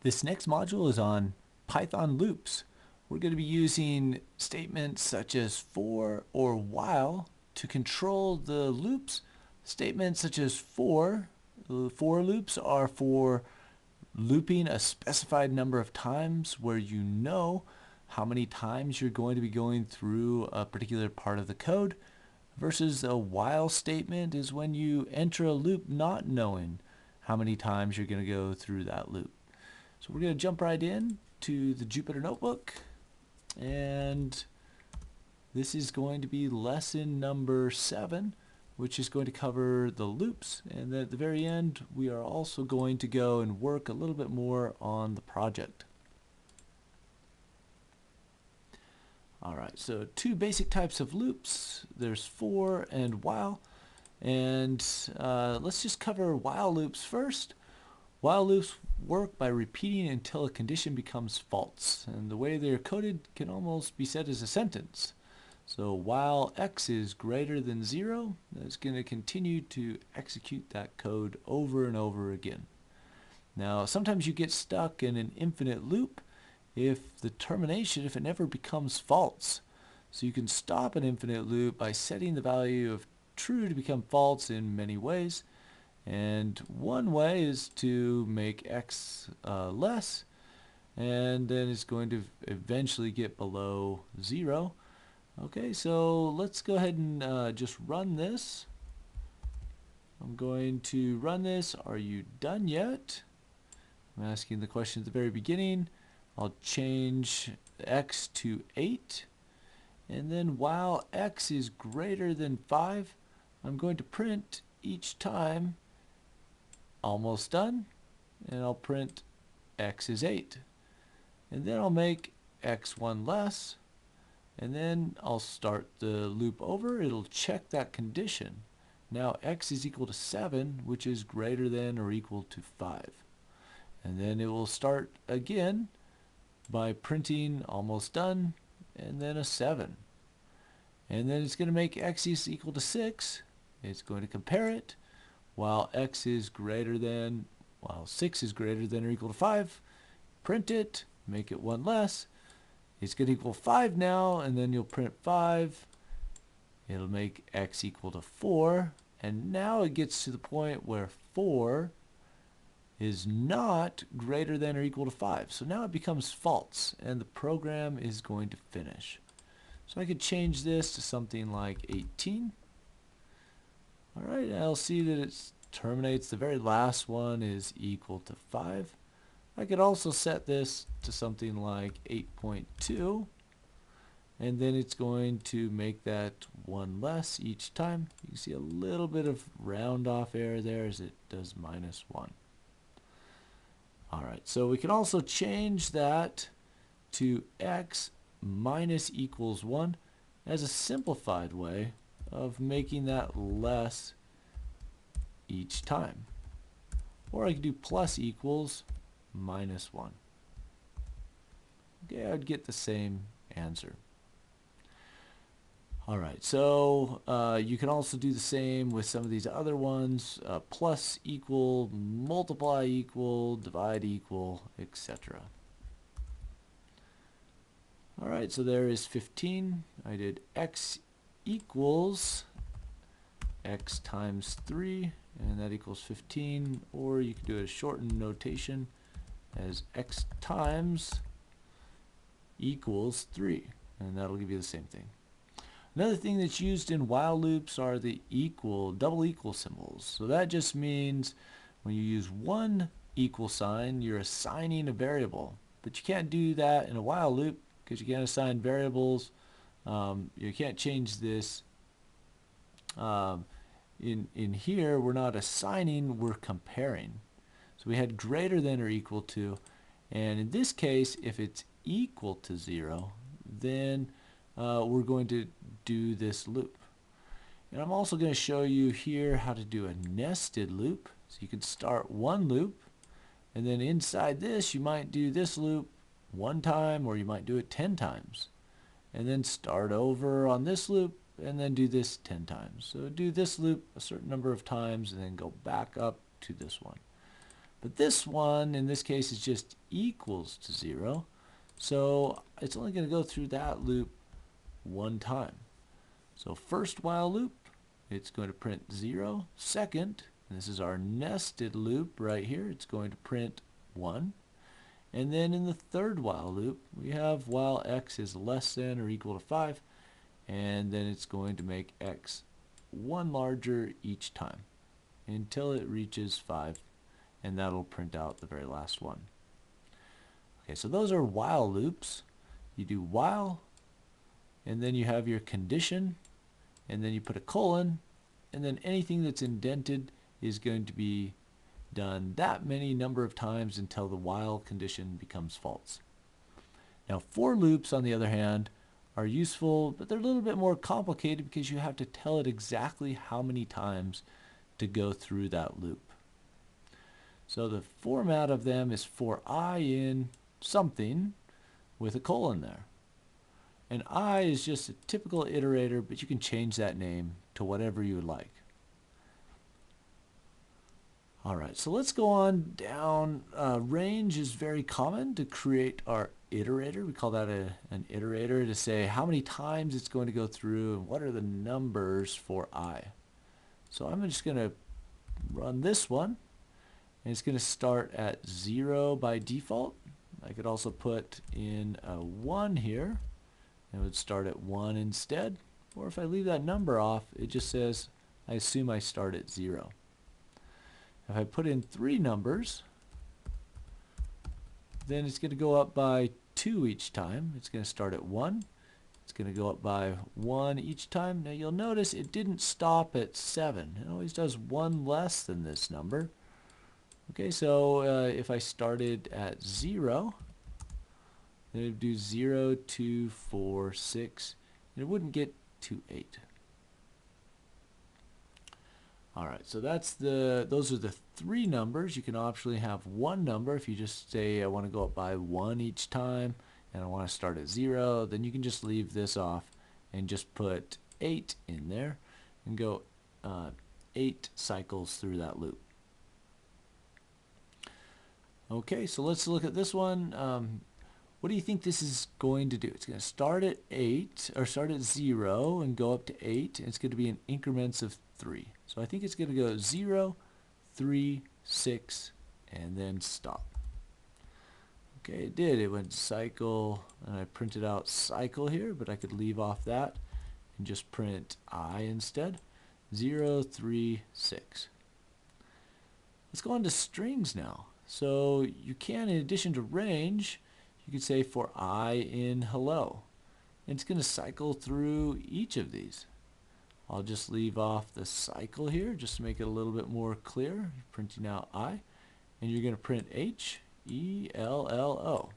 This next module is on Python loops. We're going to be using statements such as for or while to control the loops. Statements such as for loops are for looping a specified number of times where you know how many times you're going to be going through a particular part of the code, versus a while statement is when you enter a loop not knowing how many times you're going to go through that loop. So we're going to jump right in to the Jupyter Notebook, and this is going to be lesson number 7, which is going to cover the loops, and at the very end we are also going to go and work a little bit more on the project. Alright, so two basic types of loops. There's for and while, and let's just cover while loops first. While loops work by repeating until a condition becomes false, and the way they're coded can almost be said as a sentence. So while x is greater than 0, it's going to continue to execute that code over and over again. Now sometimes you get stuck in an infinite loop if it never becomes false. So you can stop an infinite loop by setting the value of true to become false in many ways. And one way is to make x less, and then it's going to eventually get below 0. Okay, so let's go ahead and just run this. I'm going to run this. Are you done yet? I'm asking the question at the very beginning. I'll change x to 8, and then while x is greater than 5, I'm going to print each time almost done, and I'll print x is 8, and then I'll make x 1 less, and then I'll start the loop over. It'll check that condition. Now x is equal to 7, which is greater than or equal to 5, and then it will start again by printing almost done and then a 7, and then it's going to make x is equal to 6. It's going to compare it. While 6 is greater than or equal to 5, print it, make it 1 less. It's going to equal 5 now, and then you'll print 5. It'll make x equal to 4, and now it gets to the point where 4 is not greater than or equal to 5. So now it becomes false, and the program is going to finish. So I could change this to something like 18. Alright, I'll see that it terminates. The very last one is equal to 5. I could also set this to something like 8.2, and then it's going to make that 1 less each time. You can see a little bit of round off error there as it does -1. Alright, so we can also change that to x minus equals 1 as a simplified way of making that less each time. Or I could do plus equals -1. Okay, I'd get the same answer. Alright, so you can also do the same with some of these other ones. Plus equal, multiply equal, divide equal, etc. Alright, so there is 15. I did x equals x times 3, and that equals 15, or you could do a shortened notation as x times equals 3, and that'll give you the same thing. Another thing that's used in while loops are the double equal symbols. So that just means when you use one equal sign, you're assigning a variable, but you can't do that in a while loop because you can't assign variables. You can't change this. In here, we're not assigning, we're comparing. So we had greater than or equal to, and in this case, if it's equal to 0, then we're going to do this loop. And I'm also going to show you here how to do a nested loop. So you can start one loop, and then inside this you might do this loop 1 time, or you might do it 10 times, and then start over on this loop and then do this 10 times. So do this loop a certain number of times and then go back up to this one. But this one, in this case, is just equals to 0. So it's only going to go through that loop one time. So first while loop, it's going to print 0. Second, and this is our nested loop right here, it's going to print 1. And then in the third while loop, we have while x is less than or equal to 5, and then it's going to make x 1 larger each time until it reaches 5, and that'll print out the very last one. Okay, so those are while loops. You do while, and then you have your condition, and then you put a colon, and then anything that's indented is going to be done that many number of times until the while condition becomes false. Now for loops, on the other hand, are useful, but they're a little bit more complicated because you have to tell it exactly how many times to go through that loop. So the format of them is for I in something with a colon there. And I is just a typical iterator, but you can change that name to whatever you would like. Alright, so let's go on down. Range is very common to create our iterator. We call that an iterator to say how many times it's going to go through and what are the numbers for I. So I'm just going to run this one, and it's going to start at 0 by default. I could also put in a 1 here, and it would start at 1 instead. Or if I leave that number off, it just says I assume I start at 0. If I put in 3 numbers, then it's going to go up by 2 each time. It's going to start at 1. It's going to go up by 1 each time. Now you'll notice it didn't stop at 7. It always does 1 less than this number. Okay, so if I started at 0, then it would do 0, 2, 4, 6, and it wouldn't get to 8. Alright, so those are the 3 numbers. You can optionally have 1 number. If you just say I want to go up by 1 each time and I want to start at 0, then you can just leave this off and just put 8 in there and go 8 cycles through that loop. Okay, so let's look at this one. What do you think this is going to do? It's going to start at 8, or start at 0 and go up to 8. And it's going to be in increments of 3. So I think it's going to go 0, 3, 6, and then stop. Okay, it did. It went cycle, and I printed out cycle here, but I could leave off that and just print I instead. 0, 3, 6. Let's go on to strings now. So you can, in addition to range, you could say for I in hello. And it's going to cycle through each of these. I'll just leave off the cycle here just to make it a little bit more clear. You're printing out I, and you're going to print H, E, L, L, O.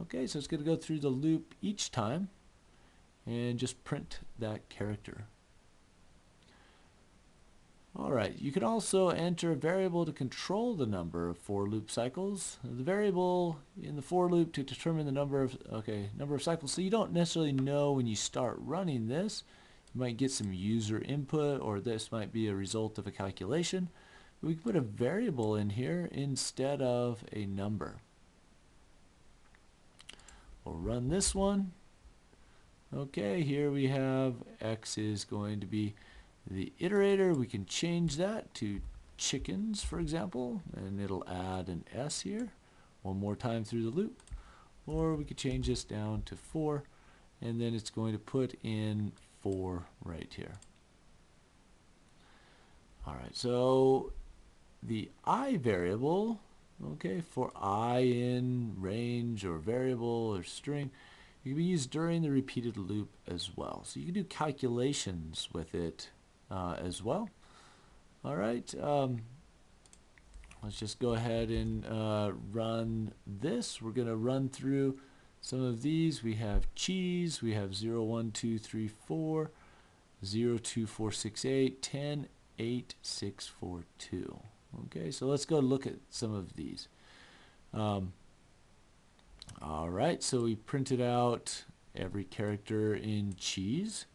Okay, so it's going to go through the loop each time and just print that character. Alright, you can also enter a variable to control the number of for loop cycles. The variable in the for loop to determine the number of cycles. So you don't necessarily know when you start running this. You might get some user input, or this might be a result of a calculation. But we can put a variable in here instead of a number. We'll run this one. Okay, here we have x is going to be the iterator. We can change that to chickens, for example, and it'll add an S here one more time through the loop. Or we could change this down to 4, and then it's going to put in 4 right here. Alright, so the I variable, okay, for I in range or variable or string, it can be used during the repeated loop as well. So you can do calculations with it as well. Alright, let's just go ahead and run this. We're going to run through some of these. We have cheese, we have 0, 1, 2, 3, 4, 0, 2, 4, 6, 8, 10, 8, 6, 4, 2. Okay, so let's go look at some of these. Alright, so we printed out every character in cheese.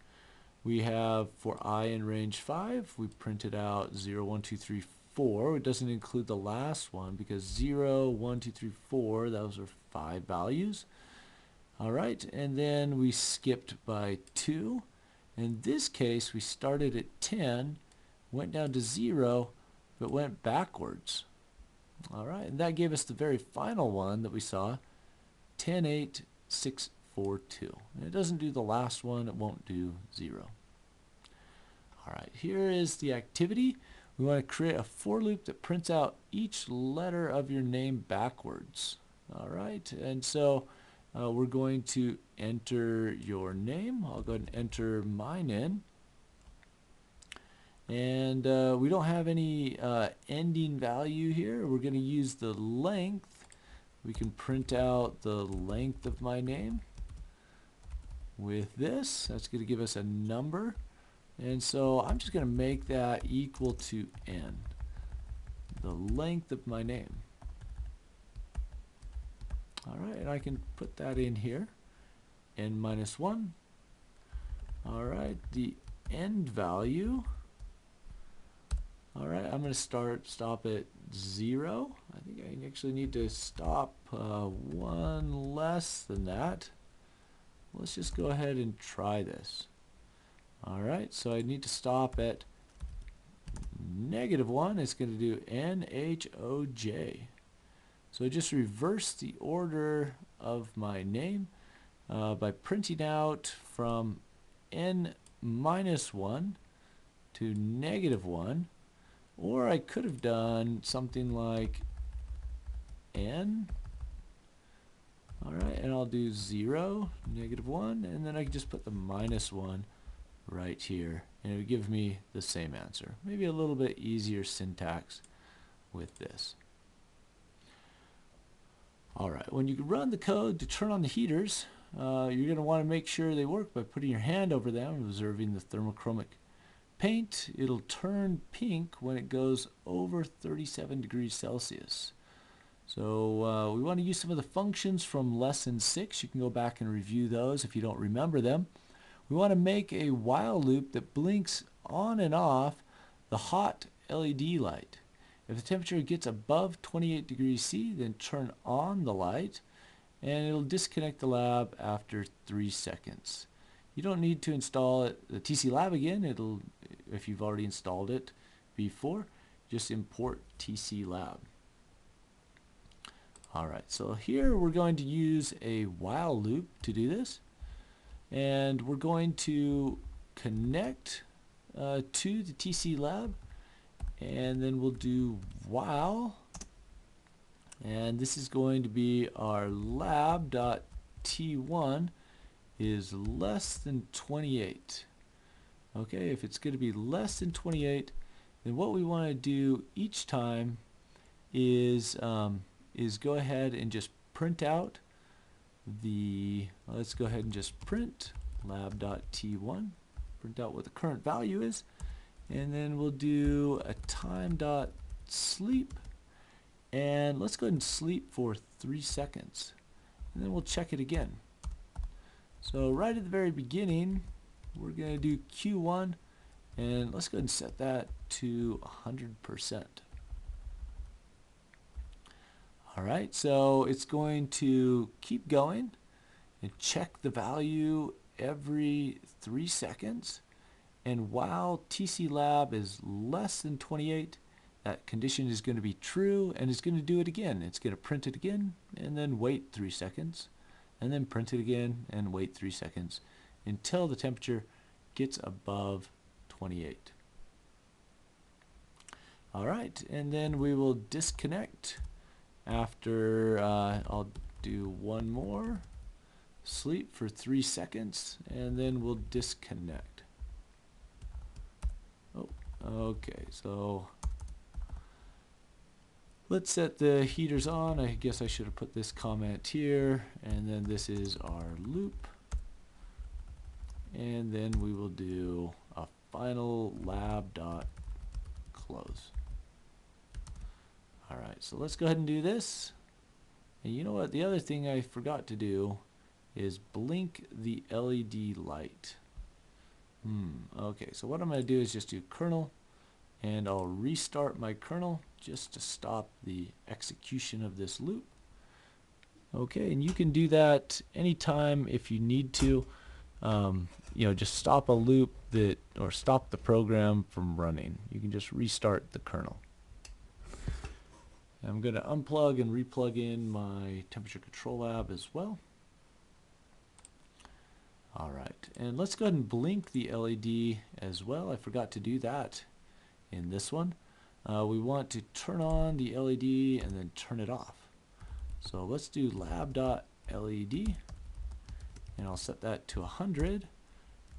We have for I in range 5, we printed out 0, 1, 2, 3, 4. It doesn't include the last one because 0, 1, 2, 3, 4, those are 5 values. Alright, and then we skipped by 2. In this case, we started at 10, went down to 0, but went backwards. Alright, and that gave us the very final one that we saw, 10, 8, 6, 4, 2. And it doesn't do the last one, it won't do 0. Alright, here is the activity. We want to create a for loop that prints out each letter of your name backwards. Alright, and so we're going to enter your name. I'll go ahead and enter mine in. And we don't have any ending value here. We're going to use the length. We can print out the length of my name with this. That's going to give us a number. And so I'm just going to make that equal to n, the length of my name. Alright, and I can put that in here, n minus 1. Alright, the end value. Alright, I'm going to stop at 0. I think I actually need to stop one less than that. Let's just go ahead and try this. Alright, so I need to stop at -1. It's going to do NHOJ. So I just reverse the order of my name by printing out from n minus 1 to -1. Or I could have done something like n. Alright, and I'll do 0, -1, and then I can just put the -1 right here, and it would give me the same answer. Maybe a little bit easier syntax with this. Alright, when you run the code to turn on the heaters, you're going to want to make sure they work by putting your hand over them, observing the thermochromic paint. It'll turn pink when it goes over 37 degrees Celsius. So we want to use some of the functions from lesson 6. You can go back and review those if you don't remember them. We want to make a while loop that blinks on and off the hot LED light. If the temperature gets above 28 degrees C, then turn on the light, and it'll disconnect the lab after 3 seconds. You don't need to install the TC Lab again. If you've already installed it before, just import TC Lab. Alright, so here we're going to use a while loop to do this. And we're going to connect to the TC Lab, and then we'll do while, and this is going to be our lab.t1 is less than 28. Okay, if it's going to be less than 28, then what we want to do each time is go ahead and just print out the, let's go ahead and just print lab.t1, print out what the current value is, and then we'll do a time.sleep, and let's go ahead and sleep for 3 seconds, and then we'll check it again. So right at the very beginning, we're going to do Q1, and let's go ahead and set that to 100%. Alright, so it's going to keep going and check the value every 3 seconds. And while TC Lab is less than 28, that condition is going to be true, and it's going to do it again. It's going to print it again and then wait 3 seconds, and then print it again and wait 3 seconds until the temperature gets above 28. Alright, and then we will disconnect after I'll do one more, sleep for 3 seconds, and then we'll disconnect. Oh, okay, so let's set the heaters on. I guess I should have put this comment here, and then this is our loop, and then we will do a final lab.close. Alright, so let's go ahead and do this. And you know what, the other thing I forgot to do is blink the LED light. Okay, so what I'm going to do is just do kernel and I'll restart my kernel just to stop the execution of this loop. Okay, and you can do that anytime if you need to. Just stop a loop or stop the program from running. You can just restart the kernel. I'm going to unplug and replug in my temperature control lab as well. Alright, and let's go ahead and blink the LED as well. I forgot to do that in this one. We want to turn on the LED and then turn it off. So let's do lab.led, and I'll set that to 100,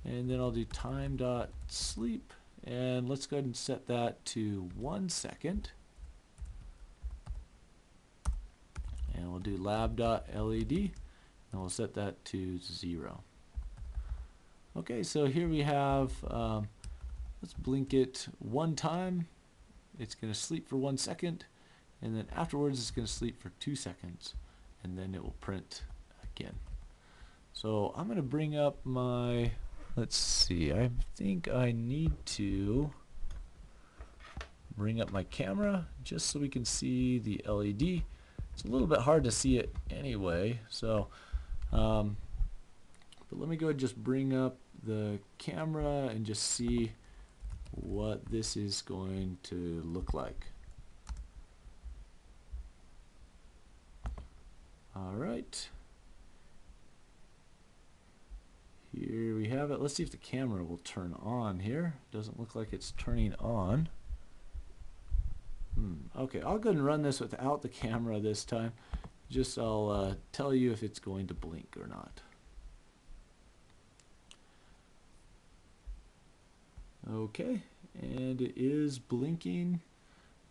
and then I'll do time.sleep, and let's go ahead and set that to 1 second. And we'll do lab.led, and we'll set that to 0. Okay, so here we have, let's blink it one time. It's going to sleep for 1 second, and then afterwards it's going to sleep for 2 seconds, and then it will print again. So I'm going to bring up my, let's see, I think I need to bring up my camera just so we can see the LED. It's a little bit hard to see it anyway, so but let me go ahead and just bring up the camera and just see what this is going to look like. Alright, here we have it. Let's see if the camera will turn on here. Doesn't look like it's turning on. Okay, I'll go ahead and run this without the camera this time. Just I'll tell you if it's going to blink or not. Okay, and it is blinking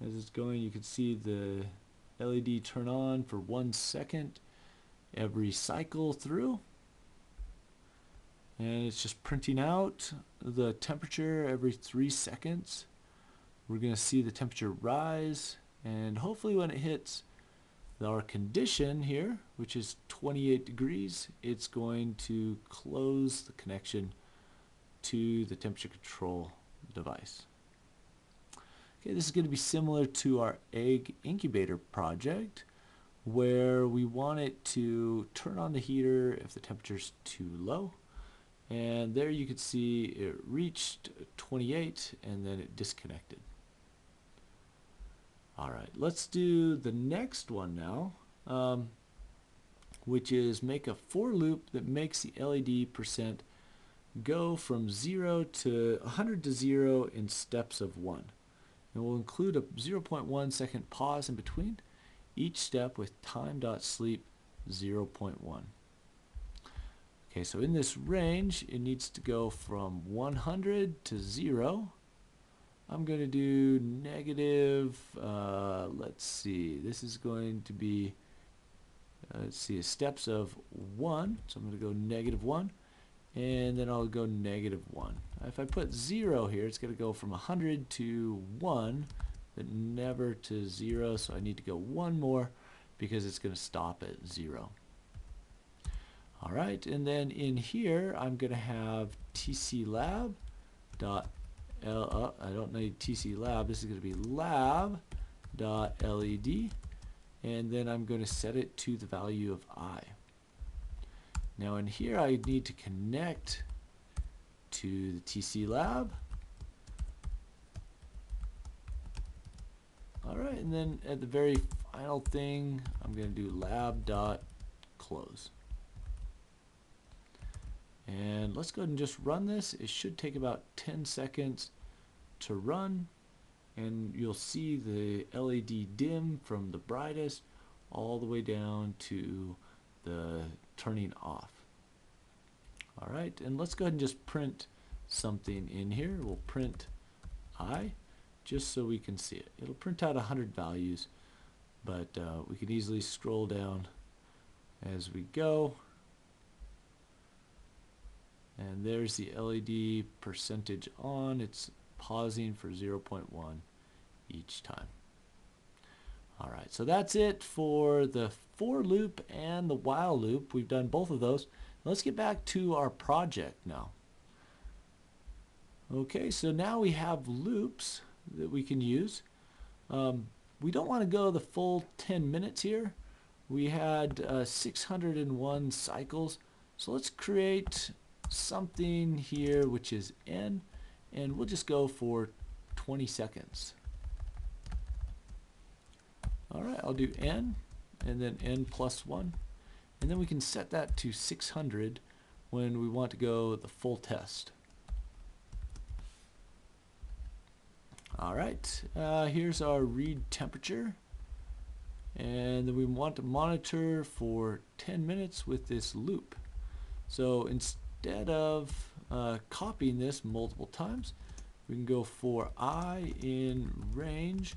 as it's going. You can see the LED turn on for 1 second every cycle through, and it's just printing out the temperature every 3 seconds. We're going to see the temperature rise, and hopefully when it hits our condition here, which is 28 degrees, it's going to close the connection to the temperature control device. Okay, this is going to be similar to our egg incubator project, where we want it to turn on the heater if the temperature is too low. And there you can see it reached 28 and then it disconnected. Alright, let's do the next one now, which is make a for loop that makes the LED percent go from 0 to 100 to 0 in steps of 1. And we'll include a 0.1 second pause in between each step with time.sleep 0.1. Okay, so in this range, it needs to go from 100 to 0. I'm going to do negative, let's see, this is going to be, let's see, steps of 1. So I'm going to go negative 1, and then I'll go negative 1. If I put 0 here, it's going to go from 100 to 1, but never to 0, so I need to go 1 more because it's going to stop at 0. Alright, and then in here I'm going to have tclab dot I don't need TC lab, this is going to be lab.led, and then I'm going to set it to the value of I. Now in here I need to connect to the TC lab. Alright, and then at the very final thing I'm going to do lab.close. And let's go ahead and just run this. It should take about 10 seconds to run, and you'll see the LED dim from the brightest all the way down to the turning off. Alright, and let's go ahead and just print something in here. We'll print I just so we can see it. It'll print out 100 values, but we can easily scroll down as we go. And there's the LED percentage on. It's pausing for 0.1 each time. Alright, so that's it for the for loop and the while loop. We've done both of those. Let's get back to our project now. Okay, so now we have loops that we can use. We don't want to go the full 10 minutes here. We had 601 cycles. So let's create something here which is n, and we'll just go for 20 seconds. Alright, I'll do n, and then n plus 1. And then we can set that to 600 when we want to go the full test. Alright, here's our read temperature. And then we want to monitor for 10 minutes with this loop. So instead of copying this multiple times, we can go for I in range,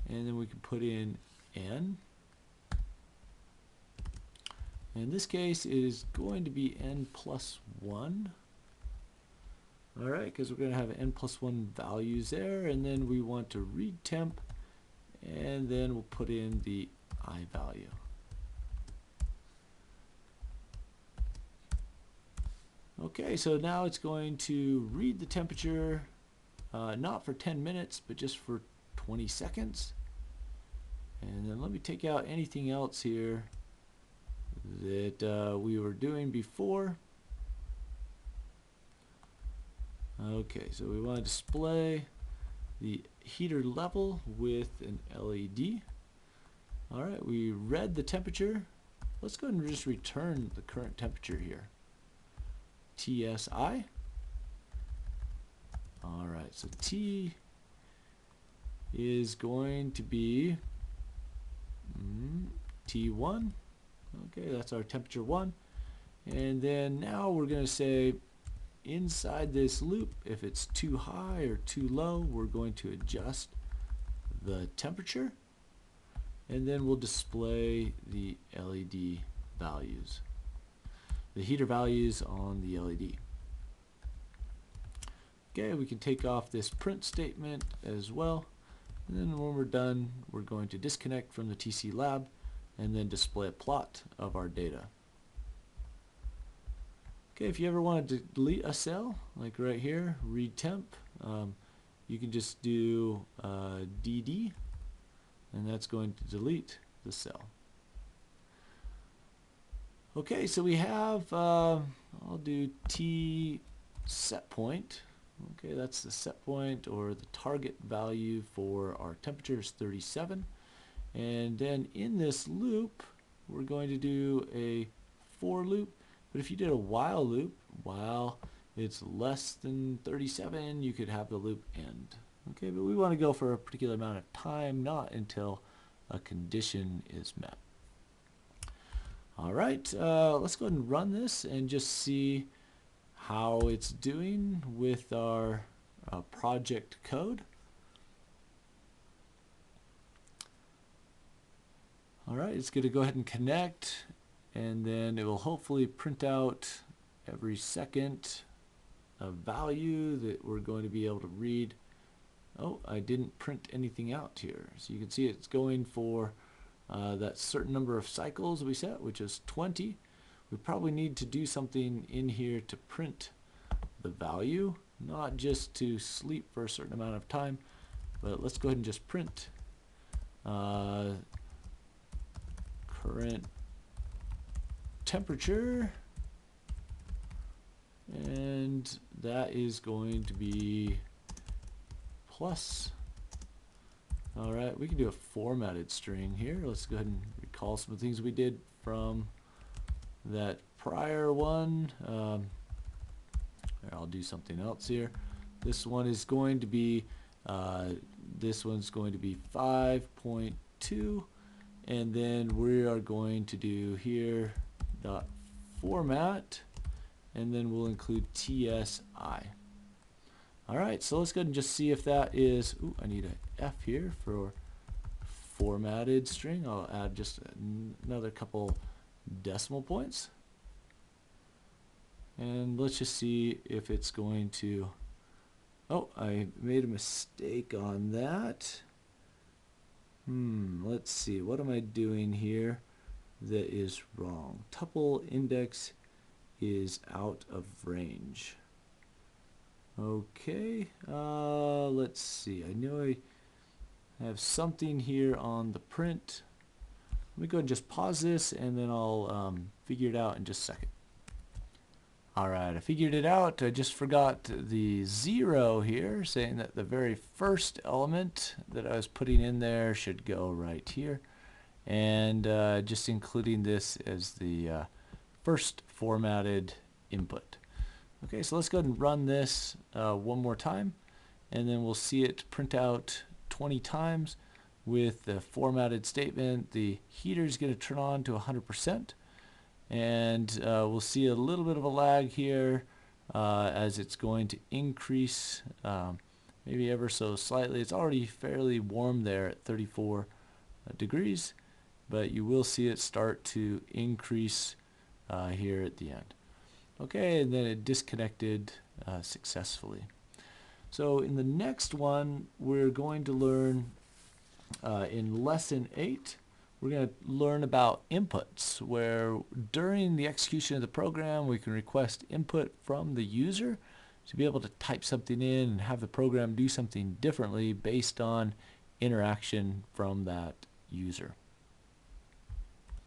and then we can put in n. In this case, it is going to be n plus 1. Alright, because we're going to have n plus 1 values there, and then we want to read temp, and then we'll put in the I value. Okay, so now it's going to read the temperature, not for 10 minutes, but just for 20 seconds. And then let me take out anything else here that we were doing before. Okay, so we want to display the heater level with an LED. Alright, we read the temperature. Let's go ahead and just return the current temperature here. TSI. Alright, so T is going to be T1. Okay, that's our temperature 1. And then now we're going to say inside this loop, if it's too high or too low, we're going to adjust the temperature. And then we'll display the LED values, the heater values on the LED. Okay, we can take off this print statement as well. And then when we're done, we're going to disconnect from the TC lab and then display a plot of our data. Okay, if you ever want to delete a cell, like right here, read temp, you can just do DD, and that's going to delete the cell. Okay, so we have, I'll do T set point. Okay, that's the set point, or the target value for our temperature is 37. And then in this loop, we're going to do a for loop. But if you did a while loop, while it's less than 37, you could have the loop end. Okay, but we want to go for a particular amount of time, not until a condition is met. All right, let's go ahead and run this and just see how it's doing with our project code. All right, it's going to go ahead and connect, and then it will hopefully print out every second a value that we're going to be able to read. Oh, I didn't print anything out here. So you can see it's going for that certain number of cycles we set, which is 20. We probably need to do something in here to print the value, not just to sleep for a certain amount of time, but let's go ahead and just print current temperature, and that is going to be plus. Alright, we can do a formatted string here. Let's go ahead and recall some of the things we did from that prior one. I'll do something else here. This one is going to be this one's going to be 5.2, and then we are going to do here dot format, and then we'll include TSI. Alright, so let's go ahead and just see if that is, ooh, I need an F here for formatted string. I'll add just another couple decimal points. And let's just see if it's going to, oh, I made a mistake on that. Let's see, what am I doing here that is wrong? Tuple index is out of range. Okay, let's see. I know I have something here on the print. Let me go ahead and just pause this, and then I'll figure it out in just a second. Alright, I figured it out. I just forgot the 0 here, saying that the very first element that I was putting in there should go right here. And just including this as the first formatted input. Okay, so let's go ahead and run this one more time, and then we'll see it print out 20 times with the formatted statement. The heater is going to turn on to 100%, and we'll see a little bit of a lag here as it's going to increase maybe ever so slightly. It's already fairly warm there at 34 degrees, but you will see it start to increase here at the end. Okay, and then it disconnected successfully. So in the next one, we're going to learn in lesson 8, we're going to learn about inputs, where during the execution of the program, we can request input from the user to be able to type something in and have the program do something differently based on interaction from that user.